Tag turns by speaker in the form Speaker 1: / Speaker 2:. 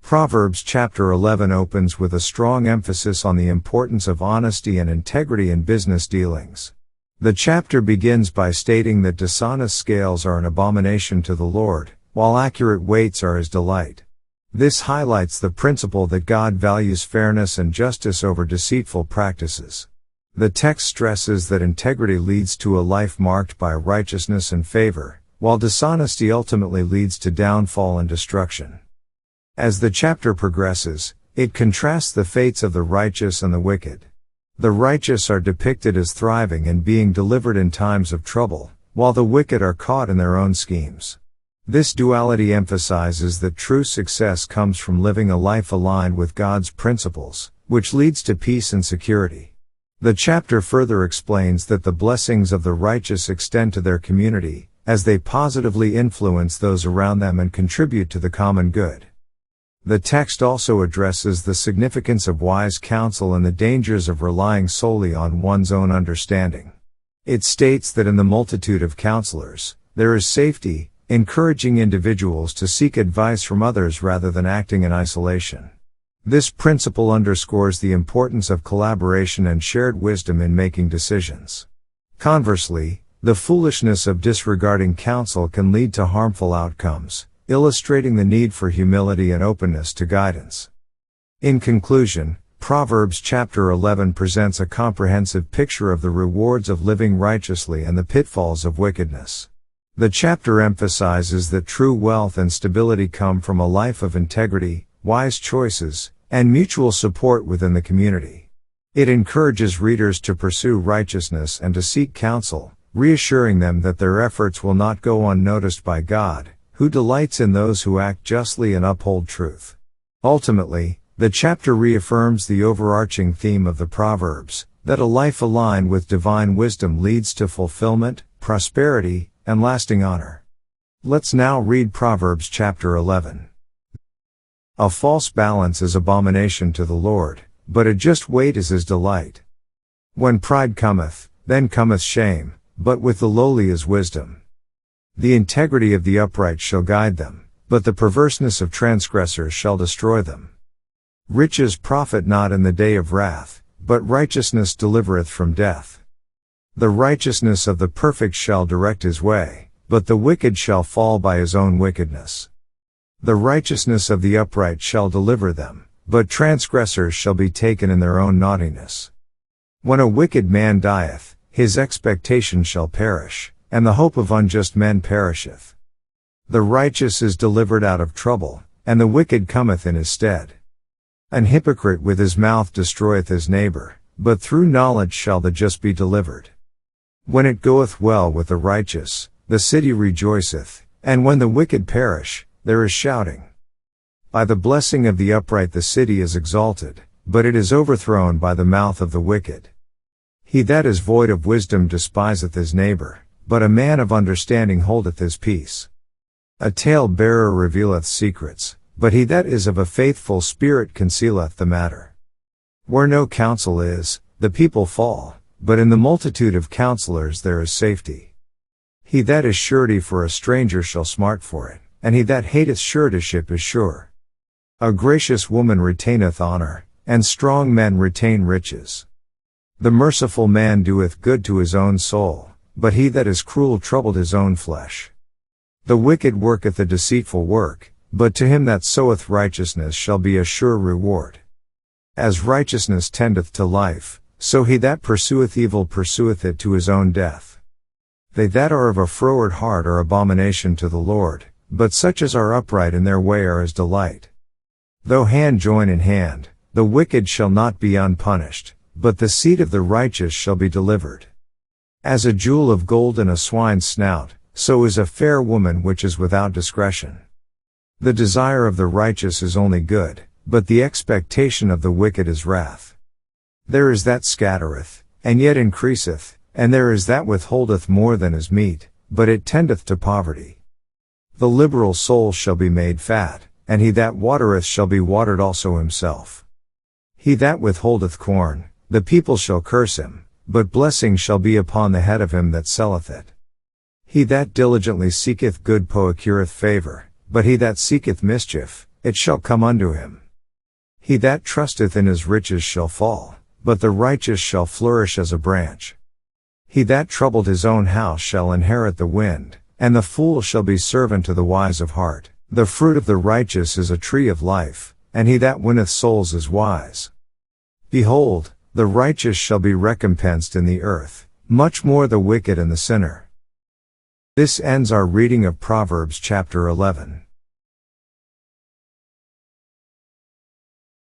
Speaker 1: Proverbs Chapter 11 opens with a strong emphasis on the importance of honesty and integrity in business dealings. The chapter begins by stating that dishonest scales are an abomination to the Lord, while accurate weights are His delight. This highlights the principle that God values fairness and justice over deceitful practices. The text stresses that integrity leads to a life marked by righteousness and favor, while dishonesty ultimately leads to downfall and destruction. As the chapter progresses, it contrasts the fates of the righteous and the wicked. The righteous are depicted as thriving and being delivered in times of trouble, while the wicked are caught in their own schemes. This duality emphasizes that true success comes from living a life aligned with God's principles, which leads to peace and security. The chapter further explains that the blessings of the righteous extend to their community, as they positively influence those around them and contribute to the common good. The text also addresses the significance of wise counsel and the dangers of relying solely on one's own understanding. It states that in the multitude of counselors, there is safety, encouraging individuals to seek advice from others rather than acting in isolation. This principle underscores the importance of collaboration and shared wisdom in making decisions. Conversely, the foolishness of disregarding counsel can lead to harmful outcomes, illustrating the need for humility and openness to guidance. In conclusion, Proverbs Chapter 11 presents a comprehensive picture of the rewards of living righteously and the pitfalls of wickedness. The chapter emphasizes that true wealth and stability come from a life of integrity, wise choices, and mutual support within the community. It encourages readers to pursue righteousness and to seek counsel, reassuring them that their efforts will not go unnoticed by God, who delights in those who act justly and uphold truth. Ultimately, the chapter reaffirms the overarching theme of the Proverbs, that a life aligned with divine wisdom leads to fulfillment, prosperity, and lasting honor. Let's now read Proverbs Chapter 11. A false balance is abomination to the Lord, but a just weight is His delight. When pride cometh, then cometh shame, but with the lowly is wisdom. The integrity of the upright shall guide them, but the perverseness of transgressors shall destroy them. Riches profit not in the day of wrath, but righteousness delivereth from death. The righteousness of the perfect shall direct his way, but the wicked shall fall by his own wickedness. The righteousness of the upright shall deliver them, but transgressors shall be taken in their own naughtiness. When a wicked man dieth, his expectation shall perish, and the hope of unjust men perisheth. The righteous is delivered out of trouble, and the wicked cometh in his stead. An hypocrite with his mouth destroyeth his neighbor, but through knowledge shall the just be delivered. When it goeth well with the righteous, the city rejoiceth, and when the wicked perish, there is shouting. By the blessing of the upright the city is exalted, but it is overthrown by the mouth of the wicked. He that is void of wisdom despiseth his neighbor, but a man of understanding holdeth his peace. A tale-bearer revealeth secrets, but he that is of a faithful spirit concealeth the matter. Where no counsel is, the people fall, but in the multitude of counselors there is safety. He that is surety for a stranger shall smart for it, and he that hateth suretyship is sure. A gracious woman retaineth honor, and strong men retain riches. The merciful man doeth good to his own soul, but he that is cruel troubleth his own flesh. The wicked worketh a deceitful work, but to him that soweth righteousness shall be a sure reward. As righteousness tendeth to life, so he that pursueth evil pursueth it to his own death. They that are of a froward heart are abomination to the Lord, but such as are upright in their way are His delight. Though hand join in hand, the wicked shall not be unpunished, but the seed of the righteous shall be delivered. As a jewel of gold in a swine's snout, so is a fair woman which is without discretion. The desire of the righteous is only good, but the expectation of the wicked is wrath. There is that scattereth, and yet increaseth, and there is that withholdeth more than is meet, but it tendeth to poverty. The liberal soul shall be made fat, and he that watereth shall be watered also himself. He that withholdeth corn, the people shall curse him, but blessing shall be upon the head of him that selleth it. He that diligently seeketh good procureth favor, but he that seeketh mischief, it shall come unto him. He that trusteth in his riches shall fall, but the righteous shall flourish as a branch. He that troubled his own house shall inherit the wind, and the fool shall be servant to the wise of heart. The fruit of the righteous is a tree of life, and he that winneth souls is wise. Behold, the righteous shall be recompensed in the earth, much more the wicked and the sinner. This ends our reading of Proverbs chapter 11.